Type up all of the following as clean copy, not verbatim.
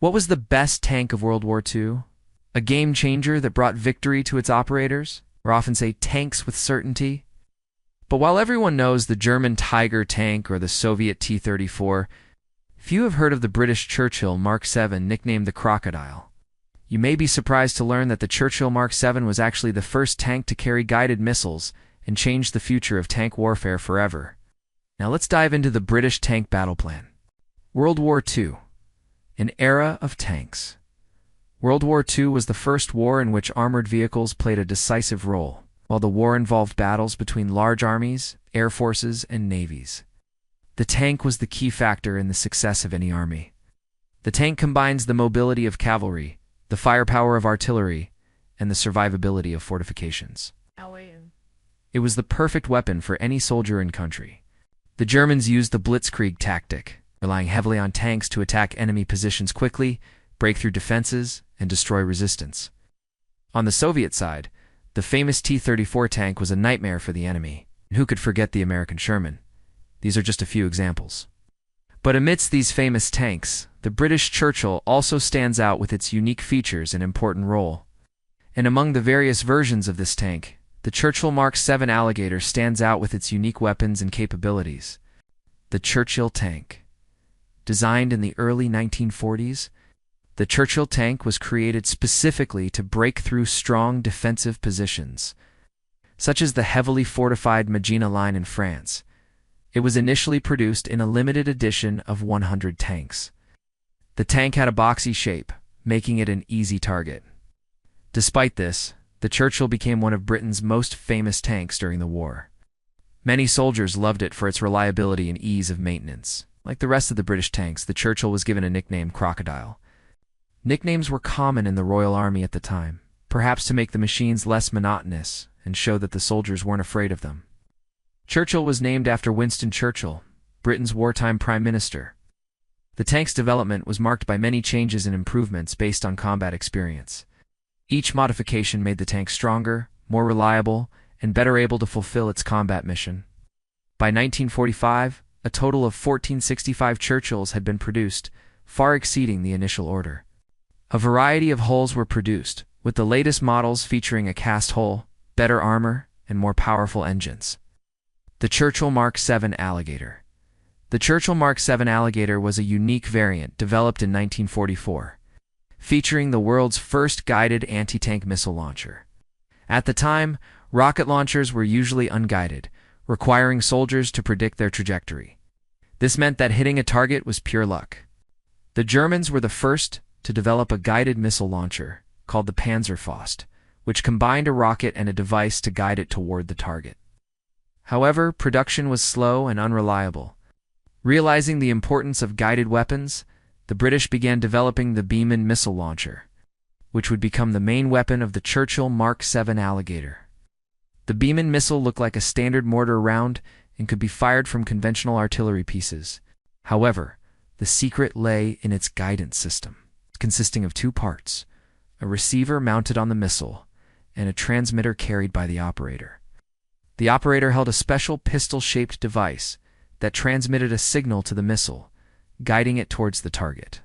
What was the best tank of World War II? A game changer that brought victory to its operators? Or often say tanks with certainty? But while everyone knows the German Tiger tank or the Soviet T-34, few have heard of the British Churchill Mark VII, nicknamed the Crocodile. You may be surprised to learn that the Churchill Mark VII was actually the first tank to carry guided missiles and change the future of tank warfare forever. Now let's dive into the British tank battle plan. World War II, an era of tanks. World War II was the first war in which armored vehicles played a decisive role, while the war involved battles between large armies, air forces, and navies. The tank was the key factor in the success of any army. The tank combines the mobility of cavalry, the firepower of artillery, and the survivability of fortifications. It was the perfect weapon for any soldier in country. The Germans used the blitzkrieg tactic, relying heavily on tanks to attack enemy positions quickly, break through defenses, and destroy resistance. On the Soviet side, the famous T-34 tank was a nightmare for the enemy, and who could forget the American Sherman? These are just a few examples. But amidst these famous tanks, the British Churchill also stands out with its unique features and important role. And among the various versions of this tank, the Churchill Mark VII Alligator stands out with its unique weapons and capabilities. The Churchill tank. Designed in the early 1940s, the Churchill tank was created specifically to break through strong defensive positions, such as the heavily fortified Maginot Line in France. It was initially produced in a limited edition of 100 tanks. The tank had a boxy shape, making it an easy target. Despite this, the Churchill became one of Britain's most famous tanks during the war. Many soldiers loved it for its reliability and ease of maintenance. Like the rest of the British tanks, the Churchill was given a nickname, Crocodile. Nicknames were common in the Royal Army at the time, perhaps to make the machines less monotonous and show that the soldiers weren't afraid of them. Churchill was named after Winston Churchill, Britain's wartime Prime Minister. The tank's development was marked by many changes and improvements based on combat experience. Each modification made the tank stronger, more reliable, and better able to fulfill its combat mission. By 1945, a total of 1465 Churchills had been produced, far exceeding the initial order. A variety of hulls were produced, with the latest models featuring a cast hull, better armor, and more powerful engines. The Churchill Mark VII Alligator. The Churchill Mark VII Alligator was a unique variant developed in 1944, featuring the world's first guided anti-tank missile launcher. At the time, rocket launchers were usually unguided, requiring soldiers to predict their trajectory. This meant that hitting a target was pure luck. The Germans were the first to develop a guided missile launcher, called the Panzerfaust, which combined a rocket and a device to guide it toward the target. However, production was slow and unreliable. Realizing the importance of guided weapons, the British began developing the Beeman missile launcher, which would become the main weapon of the Churchill Mark VII Alligator. The Beeman missile looked like a standard mortar round and could be fired from conventional artillery pieces. However, the secret lay in its guidance system, consisting of two parts: a receiver mounted on the missile and a transmitter carried by the operator. The operator held a special pistol-shaped device that transmitted a signal to the missile, guiding it towards the target.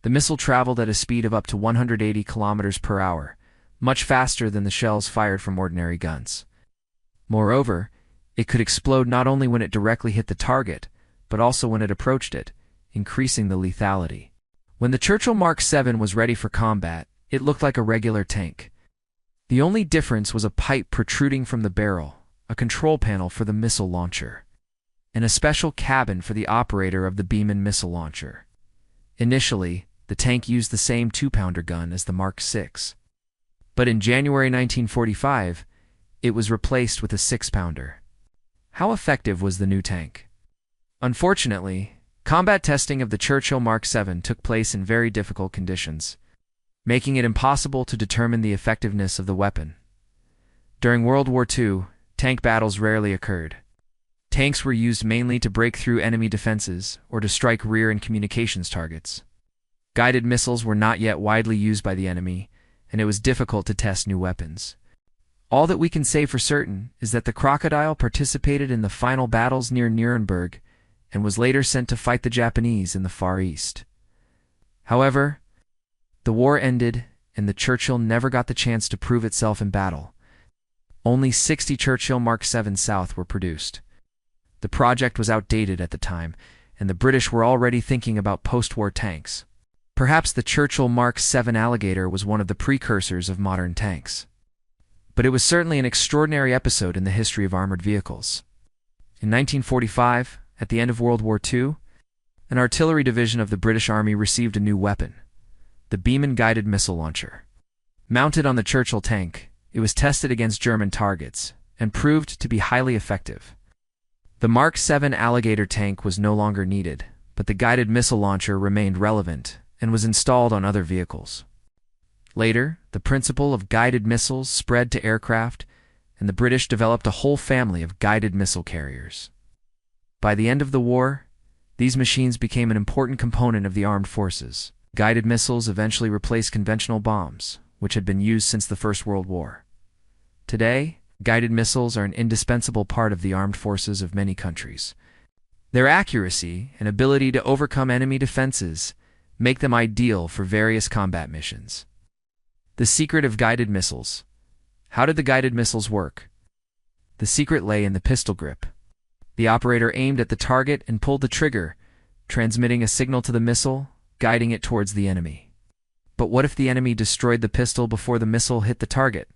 The missile traveled at a speed of up to 180 kilometers per hour, much faster than the shells fired from ordinary guns. Moreover, it could explode not only when it directly hit the target, but also when it approached it, increasing the lethality. When the Churchill Mark VII was ready for combat, it looked like a regular tank. The only difference was a pipe protruding from the barrel, a control panel for the missile launcher, and a special cabin for the operator of the Beeman missile launcher. Initially, the tank used the same 2-pounder gun as the Mark VI, but in January 1945, it was replaced with a 6-pounder. How effective was the new tank? Unfortunately, combat testing of the Churchill Mark VII took place in very difficult conditions, making it impossible to determine the effectiveness of the weapon. During World War II, tank battles rarely occurred. Tanks were used mainly to break through enemy defenses or to strike rear and communications targets. Guided missiles were not yet widely used by the enemy, and it was difficult to test new weapons. All that we can say for certain is that the Crocodile participated in the final battles near Nuremberg and was later sent to fight the Japanese in the Far East. However, the war ended, and the Churchill never got the chance to prove itself in battle. Only 60 Churchill Mark 7 South were produced. The project was outdated at the time, and the British were already thinking about post-war tanks. Perhaps the Churchill Mark 7 Alligator was one of the precursors of modern tanks. But it was certainly an extraordinary episode in the history of armored vehicles. In 1945, at the end of World War II, an artillery division of the British Army received a new weapon, the Beeman Guided Missile Launcher. Mounted on the Churchill tank, it was tested against German targets and proved to be highly effective. The Mark 7 Alligator tank was no longer needed, but the guided missile launcher remained relevant and was installed on other vehicles. Later, the principle of guided missiles spread to aircraft, and the British developed a whole family of guided missile carriers. By the end of the war, these machines became an important component of the armed forces. Guided missiles eventually replaced conventional bombs, which had been used since the First World War. Today, guided missiles are an indispensable part of the armed forces of many countries. Their accuracy and ability to overcome enemy defenses make them ideal for various combat missions. The secret of guided missiles. How did the guided missiles work? The secret lay in the pistol grip. The operator aimed at the target and pulled the trigger, transmitting a signal to the missile, guiding it towards the enemy. But what if the enemy destroyed the pistol before the missile hit the target?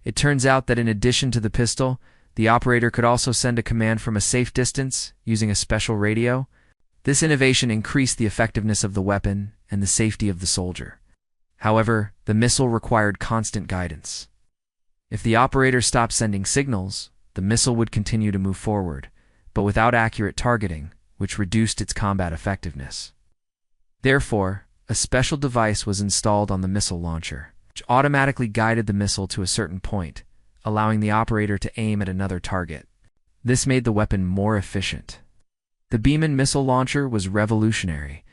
It turns out that in addition to the pistol, the operator could also send a command from a safe distance using a special radio. This innovation increased the effectiveness of the weapon and the safety of the soldier. However, the missile required constant guidance. If the operator stopped sending signals, the missile would continue to move forward, but without accurate targeting, which reduced its combat effectiveness. Therefore, a special device was installed on the missile launcher, which automatically guided the missile to a certain point, allowing the operator to aim at another target. This made the weapon more efficient. The Beeman missile launcher was revolutionary,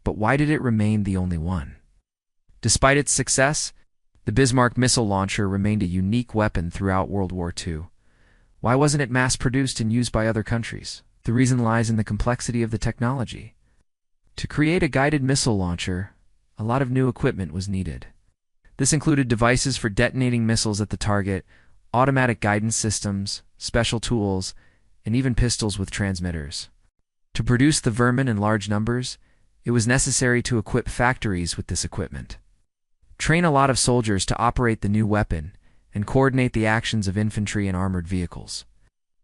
but why did it remain the only one? Despite its success, the Bismarck missile launcher remained a unique weapon throughout World War II. Why wasn't it mass-produced and used by other countries? The reason lies in the complexity of the technology. To create a guided missile launcher, a lot of new equipment was needed. This included devices for detonating missiles at the target, automatic guidance systems, special tools, and even pistols with transmitters. To produce the vermin in large numbers, it was necessary to equip factories with this equipment. Train a lot of soldiers to operate the new weapon, and coordinate the actions of infantry and armored vehicles.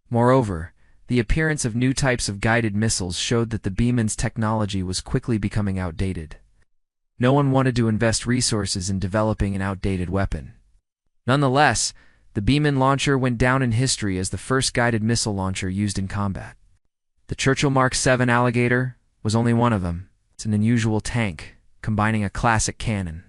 Moreover, the appearance of new types of guided missiles showed that the Beeman's technology was quickly becoming outdated. No one wanted to invest resources in developing an outdated weapon. Nonetheless, the Beeman launcher went down in history as the first guided missile launcher used in combat. The Churchill Mark 7 Alligator was only one of them. It's an unusual tank, combining a classic cannon